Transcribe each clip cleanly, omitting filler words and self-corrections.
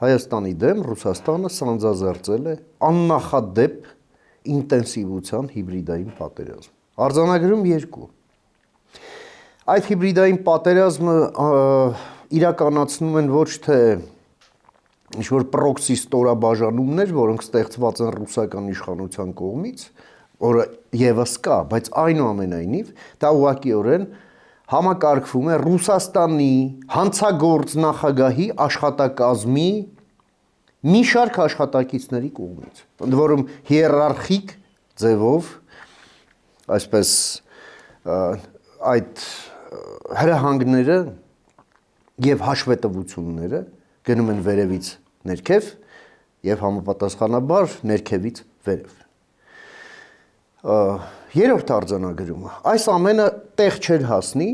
Հայաստանի դեմ Ռուսաստանը սանձազերծել է աննախադեպ ինտենսիվության հիբրիդային պատերազմ։ Արձանագրում 2։ Այդ հիբրիդային պատերազմը իրականացնում են ոչ թե ինչ-որ պրոքսի ստորաբաժանումներ, որոնք ստեղծված են ռուսական իշխանության կողմից, որը եւս կա, բայց այնուամենայնիվ դա ուղղակիորեն համակարգվում է Ռուսաստանի հանցագործ նախագահի աշխատակազմի մի շարք աշխատակիցների կողմից, ընդ որում հիերարխիկ ձևով, այսպես այդ հրահանգները եւ հաշվետվությունները գնում են վերևից ներքև եւ համապատասխանաբար ներքևից վերև։ Երրորդ արձանագրումը այս ամենը տեղ չէր հասնի,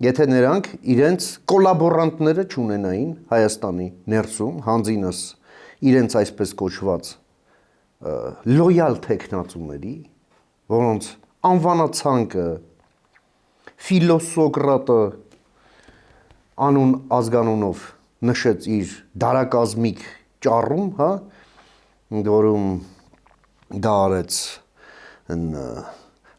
եթե նրանք իրենց կոլաբորանտները չունենային Հայաստանի ներսում, հանձինս իրենց այսպես կոչված լոյալ տեխնացուների, որոնց անվանացանկը Ֆիլոսոկրատը անուն ազգանունով նշեց իր դարակազմիկ ճառում, հա, որում դա արեց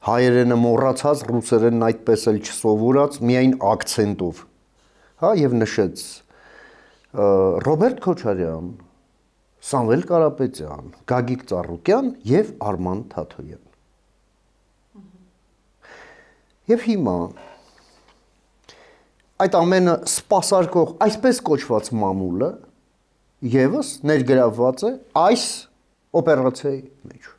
հայերենը մոռացած, ռուսերենն այդպես էլ չսովորած, միայն ակցենտով, հա, եւ նշեց Ռոբերտ Քոչարյան, Սամվել Կարապետյան, Գագիկ Ծառուկյան եւ Արման Թաթոյան։ Եվ հիմա այդ ամենը սպասարկող այսպես կոչված մամուլը եւս ներգրավված է այս օպերացիայի մեջ։